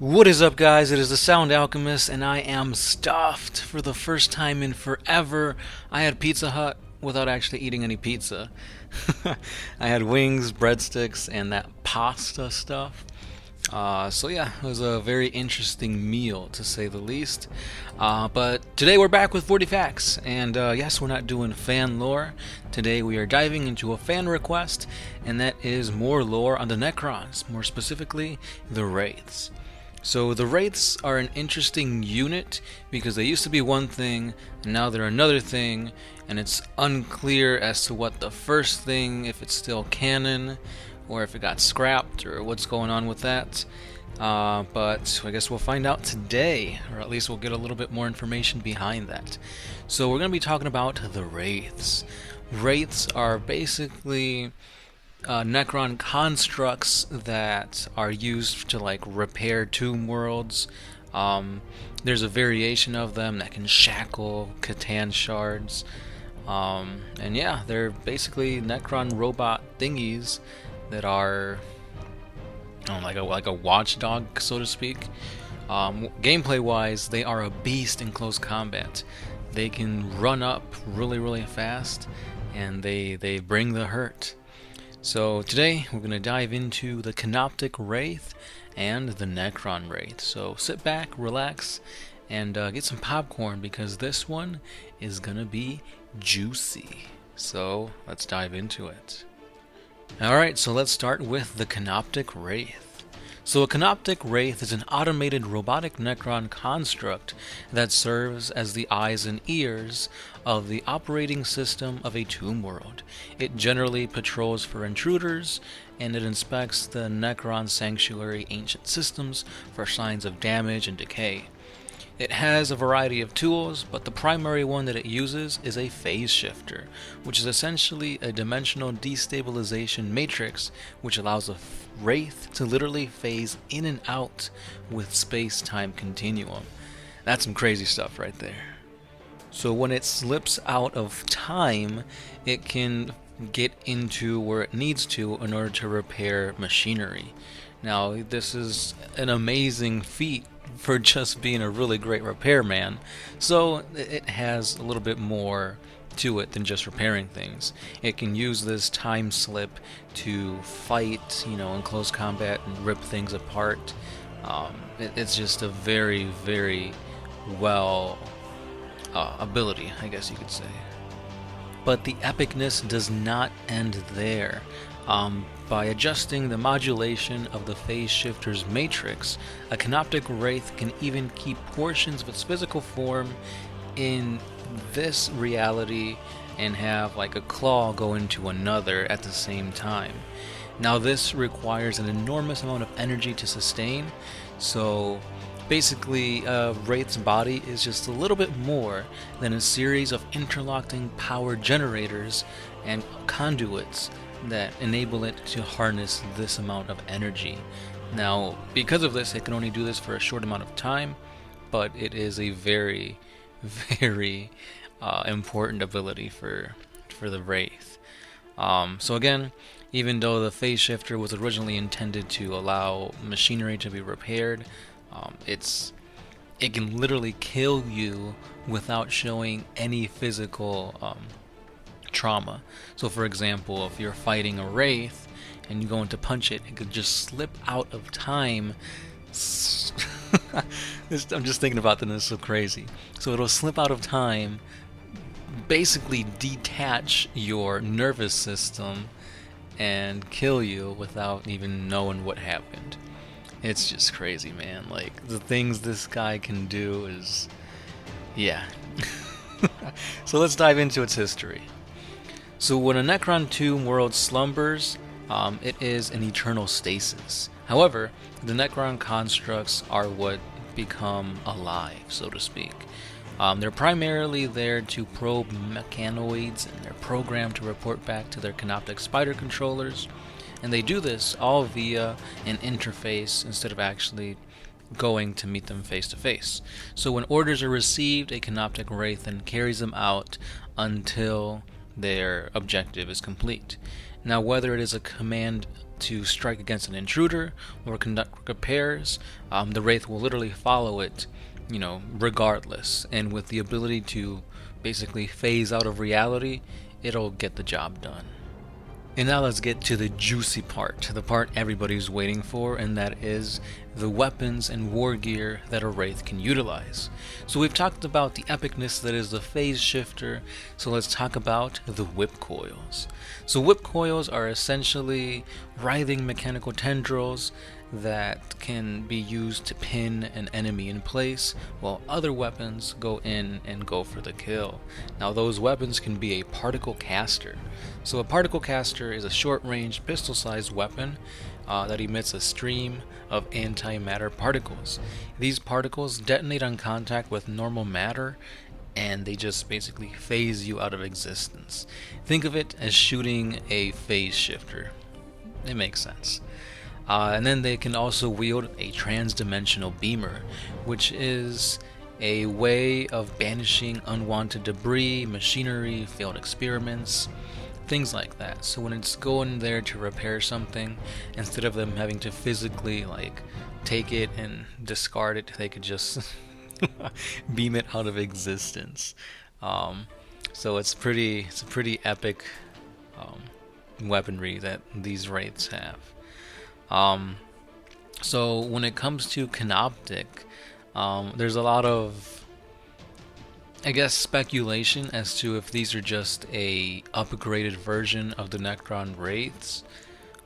What is up, guys? It is the Sound Alchemist, and I am stuffed for the first time in forever. I had Pizza Hut without actually eating any pizza. I had wings, breadsticks, and that pasta stuff. So yeah, it was a very interesting meal, to say the least. But today we're back with 40 Facts, and yes, we're not doing fan lore. Today we are diving into a fan request, and that is more lore on the Necrons, more specifically, the Wraiths. So the Wraiths are an interesting unit because they used to be one thing, and now they're another thing, and it's unclear as to what the first thing, if it's still canon, or if it got scrapped, or what's going on with that. But I guess we'll find out today, or at least we'll get a little bit more information behind that. So we're going to be talking about the Wraiths. Wraiths are basically Necron constructs that are used to like repair tomb worlds. There's a variation of them that can shackle Catan shards. And yeah, they're basically Necron robot thingies that are like a watchdog, so to speak. Gameplay wise, they are a beast in close combat. They can run up really fast, and they bring the hurt. So today we're going to dive into the Canopic Wraith and the Necron Wraith. So sit back, relax, and get some popcorn because this one is going to be juicy. So let's dive into it. Alright, so let's start with the Canopic Wraith. So a Canopic Wraith is an automated robotic Necron construct that serves as the eyes and ears of the operating system of a tomb world. It generally patrols for intruders, and it inspects the Necron Sanctuary ancient systems for signs of damage and decay. It has a variety of tools, but the primary one that it uses is a phase shifter, which is essentially a dimensional destabilization matrix which allows a wraith to literally phase in and out with space-time continuum. That's some crazy stuff right there. So when it slips out of time, it can get into where it needs to in order to repair machinery. Now, this is an amazing feat for just being a really great repairman, so it has a little bit more to it than just repairing things. It can use this time slip to fight, in close combat and rip things apart. It's just a very well ability, I guess you could say. But the epicness does not end there. By adjusting the modulation of the phase shifter's matrix, a Canopic Wraith can even keep portions of its physical form in this reality and have like a claw go into another at the same time. Now this requires an enormous amount of energy to sustain, so basically Wraith's body is just a little bit more than a series of interlocking power generators and conduits that enable it to harness this amount of energy. Now, because of this, it can only do this for a short amount of time, but it is a very important ability for the Wraith. So again, even though the phase shifter was originally intended to allow machinery to be repaired, it can literally kill you without showing any physical trauma. So for example, if you're fighting a Wraith and you go in to punch it, it could just slip out of time. I'm just thinking about this, it's so crazy. So it'll slip out of time, basically detach your nervous system and kill you without even knowing what happened. It's just crazy, man. Like, the things this guy can do is... yeah. So let's dive into its history. So when a Necron tomb world slumbers, it is an eternal stasis. However, the Necron constructs are what become alive, so to speak. They're primarily there to probe mechanoids, and they're programmed to report back to their Canopic spider controllers. And they do this all via an interface instead of actually going to meet them face to face. So when orders are received, a Canopic Wraith then carries them out until their objective is complete. Now, whether it is a command to strike against an intruder or conduct repairs, the Wraith will literally follow it, regardless. And with the ability to basically phase out of reality, it'll get the job done. And now let's get to the juicy part, the part everybody's waiting for, and that is the weapons and war gear that a Wraith can utilize. So we've talked about the epicness that is the phase shifter, so let's talk about the whip coils. So whip coils are essentially writhing mechanical tendrils that can be used to pin an enemy in place, while other weapons go in and go for the kill. Now those weapons can be a particle caster. So a particle caster is a short-range pistol-sized weapon that emits a stream of antimatter particles. These particles detonate on contact with normal matter, and they just basically phase you out of existence. Think of it as shooting a phase shifter. It makes sense. And then they can also wield a trans-dimensional beamer, which is a way of banishing unwanted debris, machinery, failed experiments, things like that. So when it's going there to repair something, instead of them having to physically take it and discard it, they could just beam it out of existence. So it's a pretty epic weaponry that these Wraiths have. So when it comes to Canopic, there's a lot of, speculation as to if these are just a upgraded version of the Necron Wraiths,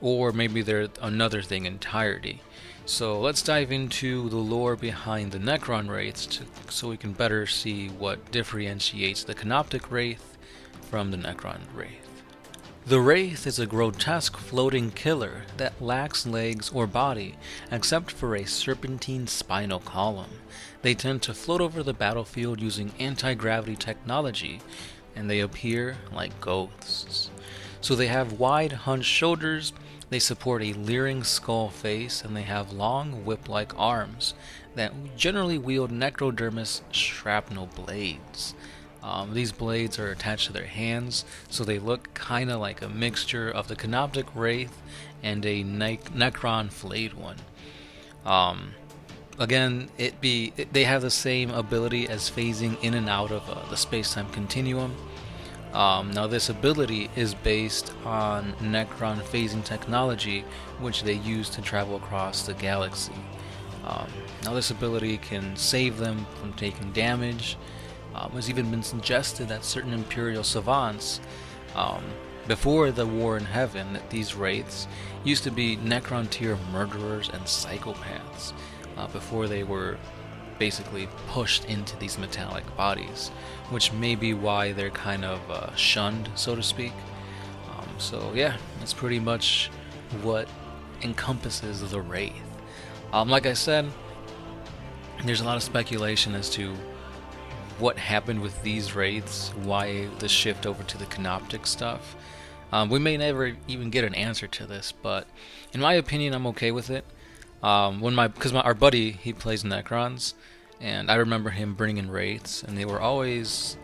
or maybe they're another thing entirely. So let's dive into the lore behind the Necron Wraiths so we can better see what differentiates the Canopic Wraith from the Necron Wraith. The Wraith is a grotesque floating killer that lacks legs or body, except for a serpentine spinal column. They tend to float over the battlefield using anti-gravity technology, and they appear like ghosts. So they have wide hunched shoulders, they support a leering skull face, and they have long whip-like arms that generally wield necrodermis shrapnel blades. These blades are attached to their hands, so they look kind of like a mixture of the Canopic Wraith and a Necron flayed one. Again, they have the same ability as phasing in and out of the space-time continuum. Now this ability is based on Necron phasing technology, which they use to travel across the galaxy. Now this ability can save them from taking damage. It's even been suggested that certain Imperial savants, before the War in Heaven, that these Wraiths used to be Necron tier murderers and psychopaths, before they were basically pushed into these metallic bodies, which may be why they're kind of shunned, so to speak. So yeah, that's pretty much what encompasses the Wraith. Like I said, there's a lot of speculation as to what happened with these Wraiths, why the shift over to the Canopic stuff. We may never even get an answer to this, but in my opinion, I'm okay with it. Our buddy, he plays Necrons, and I remember him bringing in Wraiths, and they were always,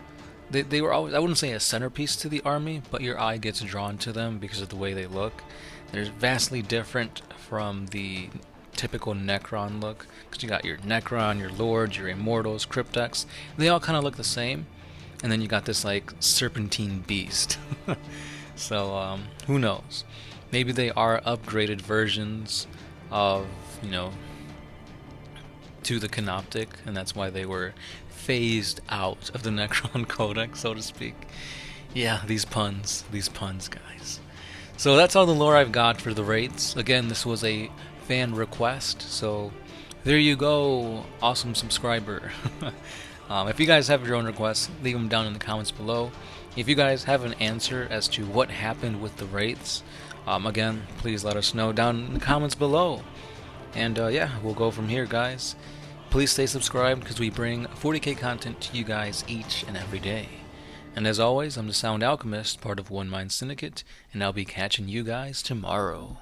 I wouldn't say a centerpiece to the army, but your eye gets drawn to them because of the way they look. They're vastly different from the typical Necron look, because you got your Necron, your Lords, your Immortals, Cryptex. They all kind of look the same, and then you got this serpentine beast. So who knows? Maybe they are upgraded versions of to the Canopic, and that's why they were phased out of the Necron Codex, so to speak. Yeah, these puns, guys. So that's all the lore I've got for the Wraiths. Again, this was a fan request, so there you go, awesome subscriber. If you guys have your own requests, leave them down in the comments below. If you guys have an answer as to what happened with the Wraiths, again, please let us know down in the comments below. And yeah, we'll go from here, guys. Please stay subscribed, because we bring 40K content to you guys each and every day. And as always, I'm the Sound Alchemist, part of One Mind Syndicate, and I'll be catching you guys tomorrow.